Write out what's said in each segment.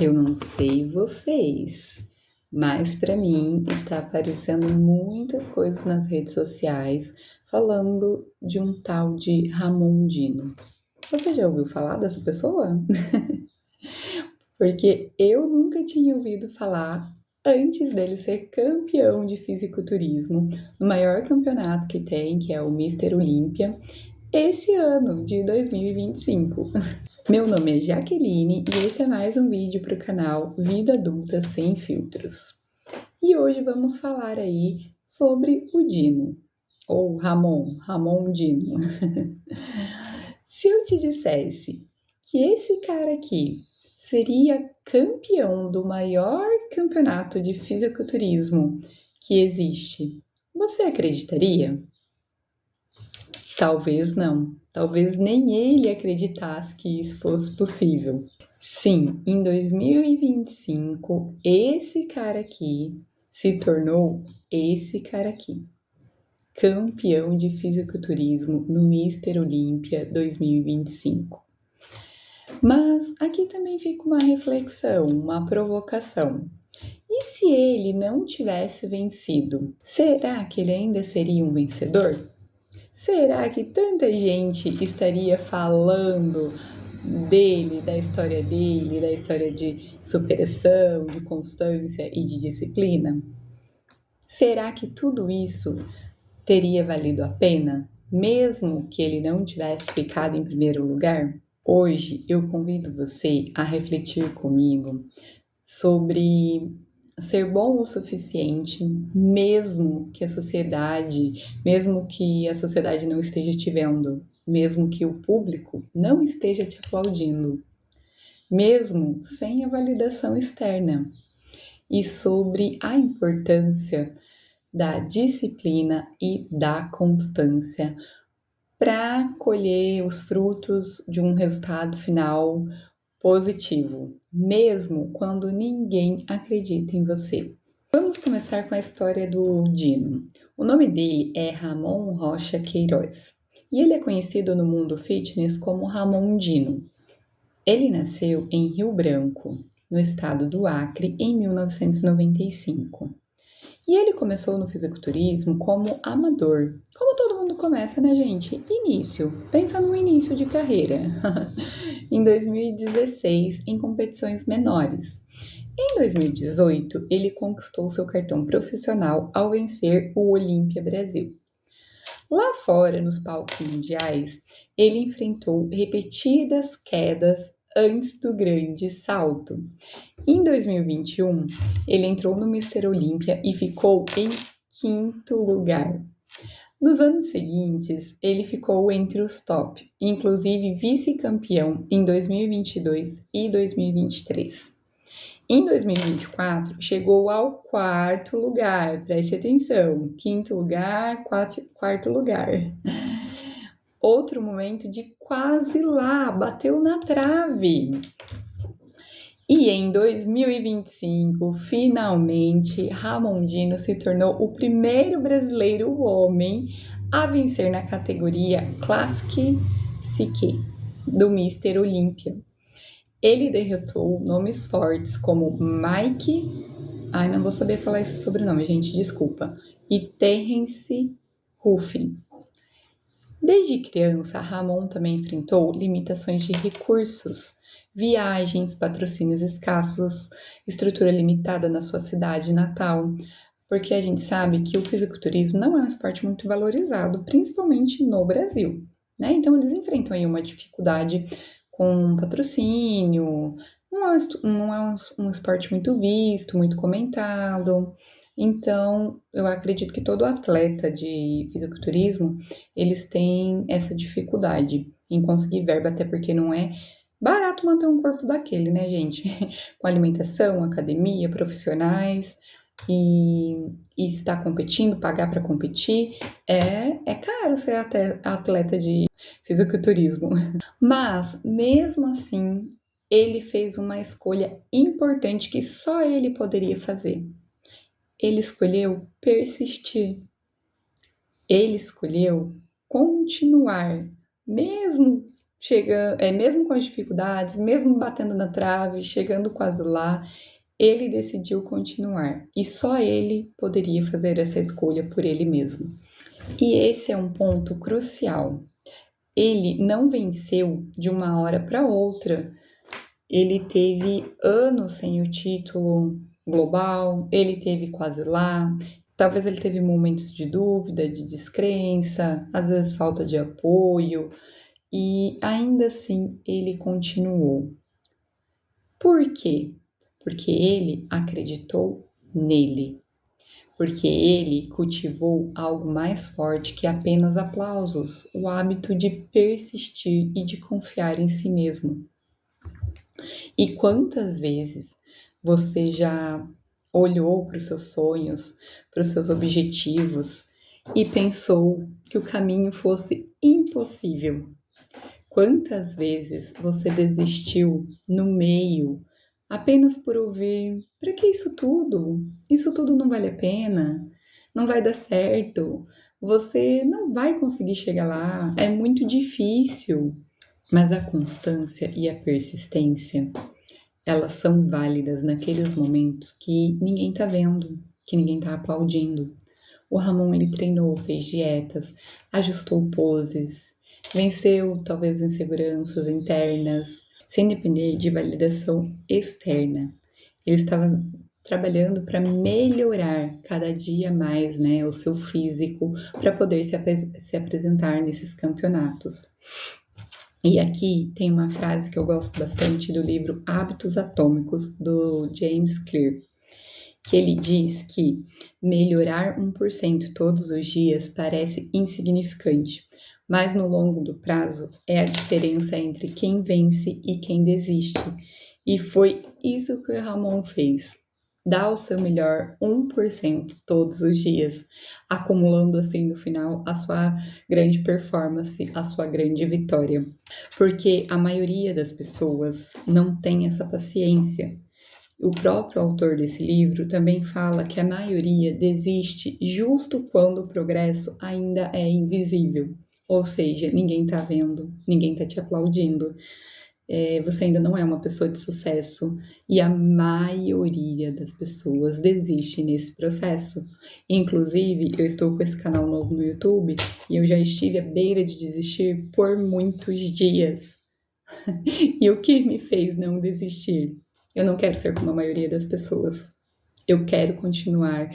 Eu não sei vocês, mas para mim está aparecendo muitas coisas nas redes sociais falando de um tal de Ramon Dino. Você já ouviu falar dessa pessoa? Porque eu nunca tinha ouvido falar antes dele ser campeão de fisiculturismo no maior campeonato que tem, que é o Mister Olímpia, esse ano de 2025. Meu nome é Jaqueline e esse é mais um vídeo para o canal Vida Adulta Sem Filtros. E hoje vamos falar aí sobre o Dino, ou Ramon Dino. Se eu te dissesse que esse cara aqui seria campeão do maior campeonato de fisiculturismo que existe, você acreditaria? Talvez não. Talvez nem ele acreditasse que isso fosse possível. Sim, em 2025, esse cara aqui se tornou esse cara aqui, campeão de fisiculturismo no Mister Olímpia 2025. Mas aqui também fica uma reflexão, uma provocação. E se ele não tivesse vencido, será que ele ainda seria um vencedor? Será que tanta gente estaria falando dele, da história de superação, de constância e de disciplina? Será que tudo isso teria valido a pena, mesmo que ele não tivesse ficado em primeiro lugar? Hoje eu convido você a refletir comigo sobre ser bom o suficiente, mesmo que a sociedade não esteja te vendo, mesmo que o público não esteja te aplaudindo, mesmo sem a validação externa, e sobre a importância da disciplina e da constância para colher os frutos de um resultado final positivo, mesmo quando ninguém acredita em você. Vamos começar com a história do Dino. O nome dele é Ramon Rocha Queiroz e ele é conhecido no mundo fitness como Ramon Dino. Ele nasceu em Rio Branco, no estado do Acre, em 1995. E ele começou no fisiculturismo como amador. Como todo mundo começa, né, gente? Início. Pensa no início de carreira. Em 2016, em competições menores. Em 2018, ele conquistou seu cartão profissional ao vencer o Olímpia Brasil. Lá fora, nos palcos mundiais, ele enfrentou repetidas quedas antes do grande salto. Em 2021, ele entrou no Mister Olímpia e ficou em quinto lugar. Nos anos seguintes, ele ficou entre os top, inclusive vice-campeão em 2022 e 2023. Em 2024, chegou ao quarto lugar, preste atenção, quinto lugar, quarto lugar. Outro momento de quase lá, bateu na trave. E em 2025, finalmente, Ramon Dino se tornou o primeiro brasileiro homem a vencer na categoria Classic Psique do Mister Olímpia. Ele derrotou nomes fortes como Mike, não vou saber falar esse sobrenome, gente, desculpa, e Terence Ruffin. Desde criança, Ramon também enfrentou limitações de recursos, viagens, patrocínios escassos, estrutura limitada na sua cidade natal, porque a gente sabe que o fisiculturismo não é um esporte muito valorizado, principalmente no Brasil, né? Então eles enfrentam aí uma dificuldade com patrocínio, não é um esporte muito visto, muito comentado. Então, eu acredito que todo atleta de fisiculturismo, eles têm essa dificuldade em conseguir verba, até porque não é barato manter um corpo daquele, né, gente? Com alimentação, academia, profissionais e estar competindo, pagar para competir, é caro ser atleta de fisiculturismo. Mas, mesmo assim, ele fez uma escolha importante que só ele poderia fazer. Ele escolheu persistir. Ele escolheu continuar, mesmo mesmo com as dificuldades, mesmo batendo na trave, chegando quase lá, ele decidiu continuar. E só ele poderia fazer essa escolha por ele mesmo. E esse é um ponto crucial. Ele não venceu de uma hora para outra. Ele teve anos sem o título global, ele teve quase lá. Talvez ele teve momentos de dúvida, de descrença, às vezes falta de apoio, e ainda assim ele continuou. Por quê? Porque ele acreditou nele. Porque ele cultivou algo mais forte que apenas aplausos, o hábito de persistir e de confiar em si mesmo. E quantas vezes você já olhou para os seus sonhos, para os seus objetivos e pensou que o caminho fosse impossível? Quantas vezes você desistiu no meio apenas por ouvir: para que isso tudo? Isso tudo não vale a pena, não vai dar certo, você não vai conseguir chegar lá, é muito difícil. Mas a constância e a persistência, elas são válidas naqueles momentos que ninguém tá vendo, que ninguém tá aplaudindo. O Ramon, ele treinou, fez dietas, ajustou poses, venceu talvez inseguranças internas, sem depender de validação externa. Ele estava trabalhando para melhorar cada dia mais, né, o seu físico, para poder se apresentar nesses campeonatos. E aqui tem uma frase que eu gosto bastante do livro Hábitos Atômicos, do James Clear, que ele diz que melhorar 1% todos os dias parece insignificante, mas no longo do prazo é a diferença entre quem vence e quem desiste. E foi isso que o Ramon fez. Dá o seu melhor 1% todos os dias, acumulando assim no final a sua grande performance, a sua grande vitória. Porque a maioria das pessoas não tem essa paciência. O próprio autor desse livro também fala que a maioria desiste justo quando o progresso ainda é invisível. Ou seja, ninguém tá vendo, ninguém tá te aplaudindo. Você ainda não é uma pessoa de sucesso e a maioria das pessoas desiste nesse processo. Inclusive, eu estou com esse canal novo no YouTube e eu já estive à beira de desistir por muitos dias. E o que me fez não desistir? Eu não quero ser como a maioria das pessoas. Eu quero continuar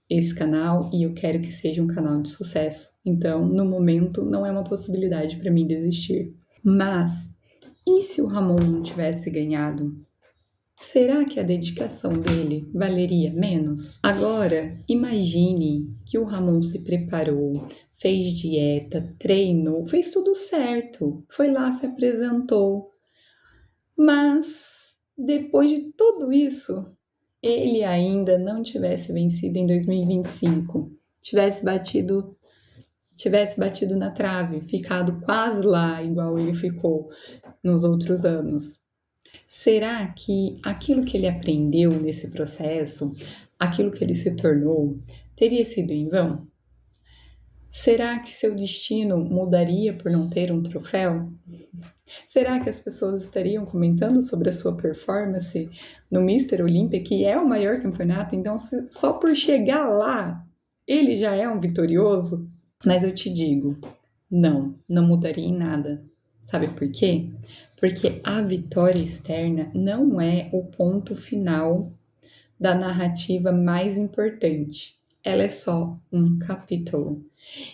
esse canal e eu quero que seja um canal de sucesso. Então, no momento, não é uma possibilidade para mim desistir. Mas, e se o Ramon não tivesse ganhado? Será que a dedicação dele valeria menos? Agora, imagine que o Ramon se preparou, fez dieta, treinou, fez tudo certo, foi lá, se apresentou. Mas, depois de tudo isso, ele ainda não tivesse vencido em 2025, tivesse batido na trave, ficado quase lá, igual ele ficou nos outros anos. Será que aquilo que ele aprendeu nesse processo, aquilo que ele se tornou, teria sido em vão? Será que seu destino mudaria por não ter um troféu? Será que as pessoas estariam comentando sobre a sua performance no Mr. Olympia, que é o maior campeonato? Então, só por chegar lá, ele já é um vitorioso? Mas eu te digo, não mudaria em nada. Sabe por quê? Porque a vitória externa não é o ponto final da narrativa mais importante. Ela é só um capítulo.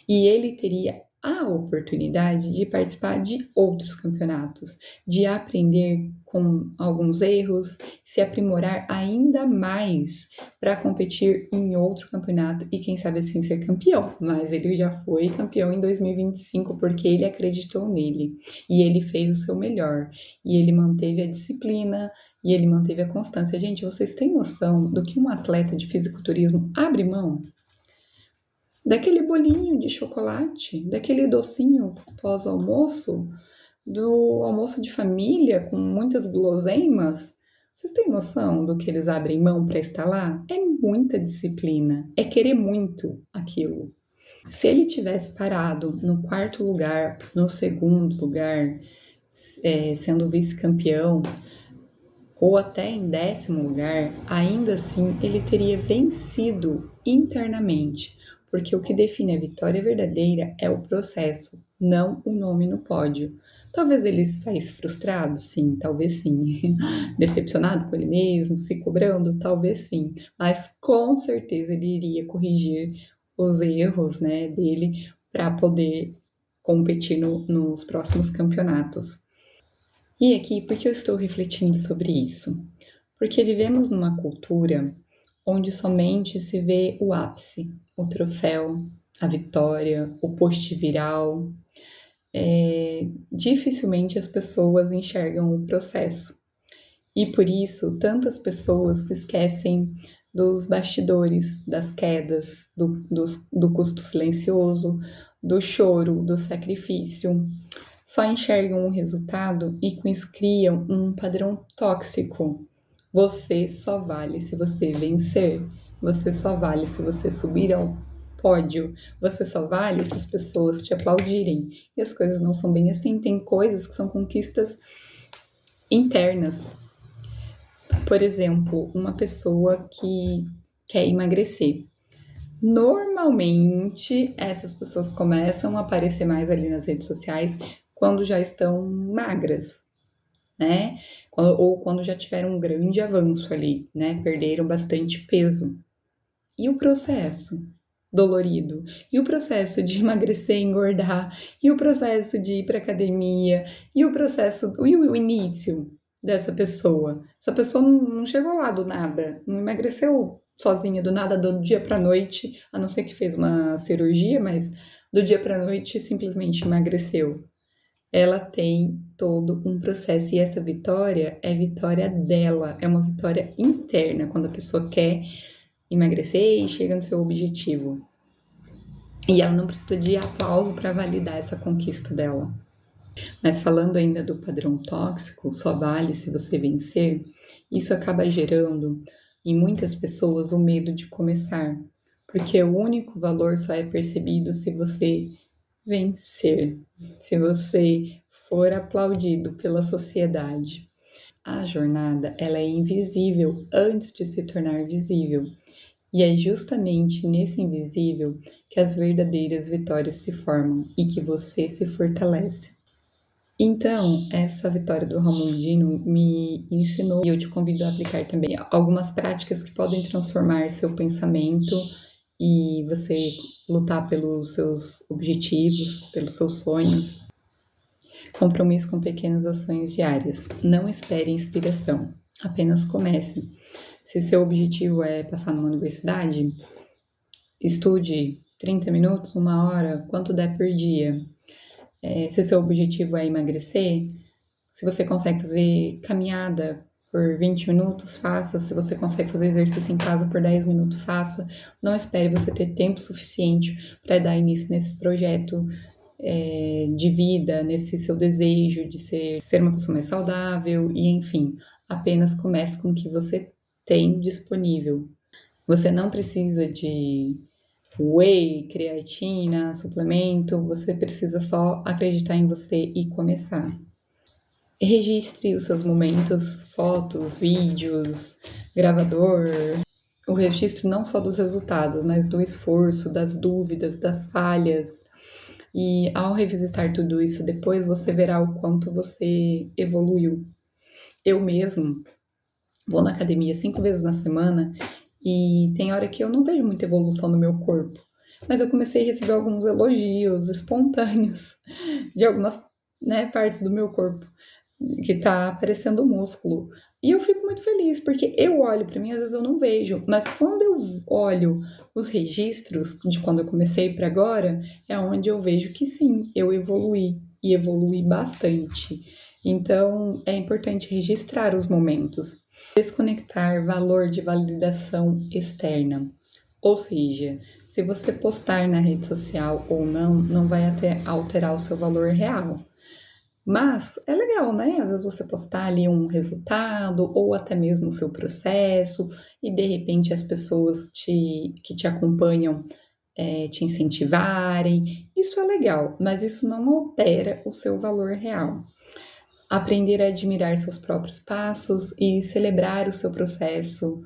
E ele teria a oportunidade de participar de outros campeonatos, de aprender com alguns erros, se aprimorar ainda mais para competir em outro campeonato e quem sabe assim ser campeão. Mas ele já foi campeão em 2025 porque ele acreditou nele e ele fez o seu melhor e ele manteve a disciplina e ele manteve a constância. Gente, vocês têm noção do que um atleta de fisiculturismo abre mão? Daquele bolinho de chocolate, daquele docinho pós-almoço, do almoço de família com muitas guloseimas. Vocês têm noção do que eles abrem mão para estar lá? É muita disciplina, é querer muito aquilo. Se ele tivesse parado no quarto lugar, no segundo lugar, sendo vice-campeão, ou até em 10º lugar, ainda assim ele teria vencido internamente, porque o que define a vitória verdadeira é o processo, não o nome no pódio. Talvez ele saísse frustrado, sim, talvez sim. Decepcionado com ele mesmo, se cobrando, talvez sim. Mas com certeza ele iria corrigir os erros, né, dele para poder competir nos próximos campeonatos. E aqui, por que eu estou refletindo sobre isso? Porque vivemos numa cultura onde somente se vê o ápice, o troféu, a vitória, o post viral. Dificilmente as pessoas enxergam o processo. E por isso, tantas pessoas se esquecem dos bastidores, das quedas, do custo silencioso, do choro, do sacrifício. Só enxergam o resultado e com isso criam um padrão tóxico. Você só vale se você vencer. Você só vale se você subir ao pódio. Você só vale se as pessoas te aplaudirem. E as coisas não são bem assim. Tem coisas que são conquistas internas. Por exemplo, uma pessoa que quer emagrecer. Normalmente, essas pessoas começam a aparecer mais ali nas redes sociais quando já estão magras, né? Ou quando já tiveram um grande avanço ali, né? Perderam bastante peso. E o processo dolorido? E o processo de emagrecer, engordar? E o processo de ir para academia? E o processo, e o início dessa pessoa? Essa pessoa não chegou lá do nada, não emagreceu sozinha do nada, do dia para noite, a não ser que fez uma cirurgia, mas do dia para noite simplesmente emagreceu. Ela tem todo um processo e essa vitória é vitória dela, é uma vitória interna, quando a pessoa quer emagrecer e chega no seu objetivo. E ela não precisa de aplauso para validar essa conquista dela. Mas falando ainda do padrão tóxico, só vale se você vencer, isso acaba gerando em muitas pessoas o medo de começar, porque o único valor só é percebido se você vencer, se você for aplaudido pela sociedade. A jornada, ela é invisível antes de se tornar visível. E é justamente nesse invisível que as verdadeiras vitórias se formam e que você se fortalece. Então, essa vitória do Ramondino me ensinou, e eu te convido a aplicar também algumas práticas que podem transformar seu pensamento e você lutar pelos seus objetivos, pelos seus sonhos. Compromisso com pequenas ações diárias. Não espere inspiração, apenas comece. Se seu objetivo é passar numa universidade, estude 30 minutos, 1 hora, quanto der por dia. Se seu objetivo é emagrecer, se você consegue fazer caminhada por 20 minutos, faça. Se você consegue fazer exercício em casa por 10 minutos, faça. Não espere você ter tempo suficiente para dar início nesse projeto de vida, nesse seu desejo de ser uma pessoa mais saudável e, enfim, apenas comece com o que você tem disponível. Você não precisa de whey, creatina, suplemento, você precisa só acreditar em você e começar. Registre os seus momentos, fotos, vídeos, gravador. O registro não só dos resultados, mas do esforço, das dúvidas, das falhas. E ao revisitar tudo isso depois, você verá o quanto você evoluiu. Eu mesmo vou na academia 5 vezes na semana e tem hora que eu não vejo muita evolução no meu corpo. Mas eu comecei a receber alguns elogios espontâneos de algumas, né, partes do meu corpo que tá aparecendo músculo. E eu fico muito feliz, porque eu olho para mim, às vezes eu não vejo, mas quando eu olho os registros de quando eu comecei para agora, é onde eu vejo que sim, eu evoluí e evoluí bastante. Então, é importante registrar os momentos. Desconectar valor de validação externa. Ou seja, se você postar na rede social ou não, não vai até alterar o seu valor real. Mas é legal, né? Às vezes você postar ali um resultado ou até mesmo o seu processo e de repente as pessoas que te acompanham te incentivarem. Isso é legal, mas isso não altera o seu valor real. aprender a admirar seus próprios passos e celebrar o seu processo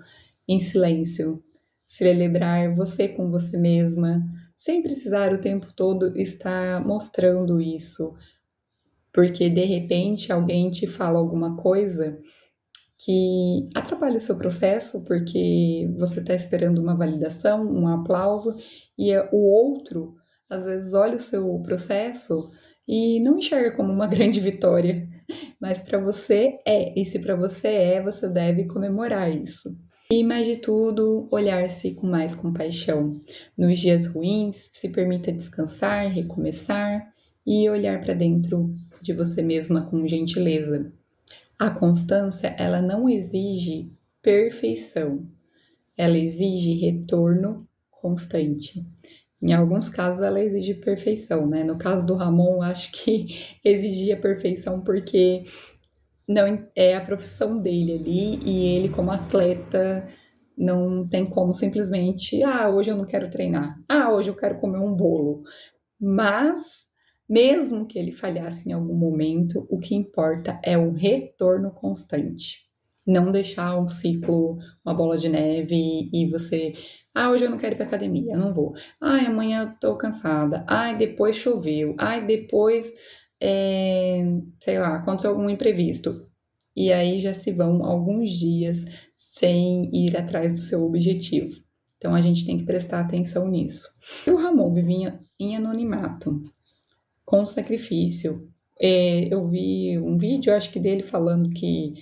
em silêncio, celebrar você com você mesma, sem precisar o tempo todo estar mostrando isso, porque de repente alguém te fala alguma coisa que atrapalha o seu processo, porque você está esperando uma validação, um aplauso, e o outro às vezes olha o seu processo e não enxerga como uma grande vitória, mas para você é, e se para você é, você deve comemorar isso. E mais de tudo, olhar-se com mais compaixão. Nos dias ruins, se permita descansar, recomeçar e olhar para dentro de você mesma com gentileza. A constância, ela não exige perfeição, ela exige retorno constante. Em alguns casos ela exige perfeição, né? No caso do Ramon, acho que exigia perfeição porque não é a profissão dele ali e ele como atleta não tem como simplesmente, hoje eu não quero treinar, hoje eu quero comer um bolo. Mas mesmo que ele falhasse em algum momento, o que importa é o retorno constante. Não deixar um ciclo, uma bola de neve e você, hoje eu não quero ir pra academia, eu não vou. Amanhã eu tô cansada. Depois choveu. Depois, sei lá, aconteceu algum imprevisto. E aí já se vão alguns dias sem ir atrás do seu objetivo. Então a gente tem que prestar atenção nisso. O Ramon vivia em anonimato, com sacrifício. Eu vi um vídeo, acho que dele falando que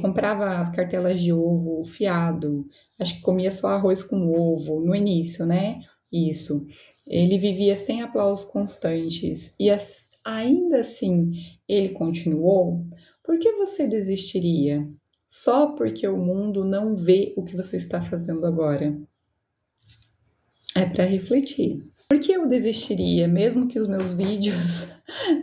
comprava as cartelas de ovo fiado, acho que comia só arroz com ovo no início, né? Isso. Ele vivia sem aplausos constantes e ainda assim ele continuou. Por que você desistiria? Só porque o mundo não vê o que você está fazendo agora. É para refletir. Por que eu desistiria, mesmo que os meus vídeos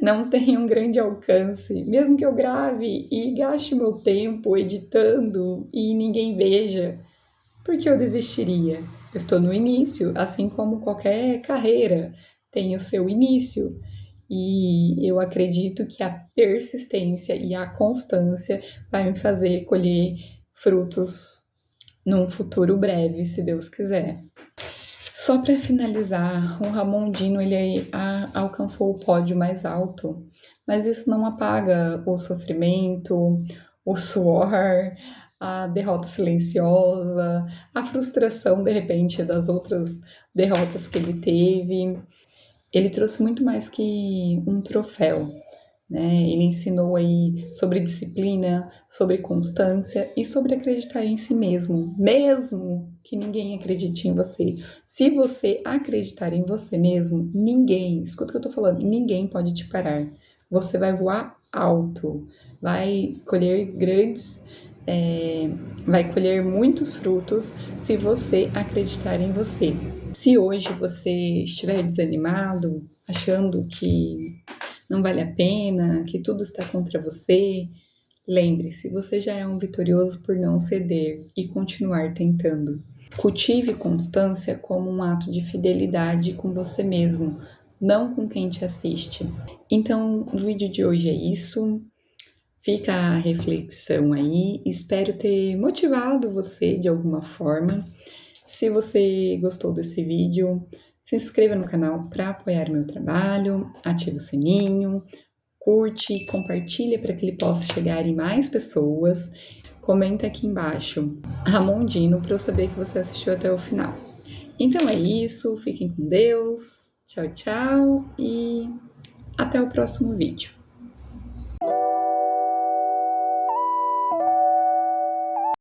não tenham grande alcance, mesmo que eu grave e gaste meu tempo editando e ninguém veja? Por que eu desistiria? Eu estou no início, assim como qualquer carreira tem o seu início. E eu acredito que a persistência e a constância vai me fazer colher frutos num futuro breve, se Deus quiser. Só para finalizar, o Ramon Dino ele alcançou o pódio mais alto, mas isso não apaga o sofrimento, o suor, a derrota silenciosa, a frustração de repente das outras derrotas que ele teve. Ele trouxe muito mais que um troféu, né? Ele ensinou aí sobre disciplina, sobre constância e sobre acreditar em si mesmo que ninguém acredite em você. Se você acreditar em você mesmo, ninguém, escuta o que eu tô falando, ninguém pode te parar. Você vai voar alto, vai colher vai colher muitos frutos se você acreditar em você. Se hoje você estiver desanimado, achando que não vale a pena, que tudo está contra você, lembre-se, você já é um vitorioso por não ceder e continuar tentando. Cultive constância como um ato de fidelidade com você mesmo, não com quem te assiste. Então, o vídeo de hoje é isso. Fica a reflexão aí. Espero ter motivado você de alguma forma. Se você gostou desse vídeo, se inscreva no canal para apoiar meu trabalho, ative o sininho, curte, compartilha para que ele possa chegar em mais pessoas. Comenta aqui embaixo, Ramon Dino, para eu saber que você assistiu até o final. Então é isso, fiquem com Deus, tchau, tchau e até o próximo vídeo.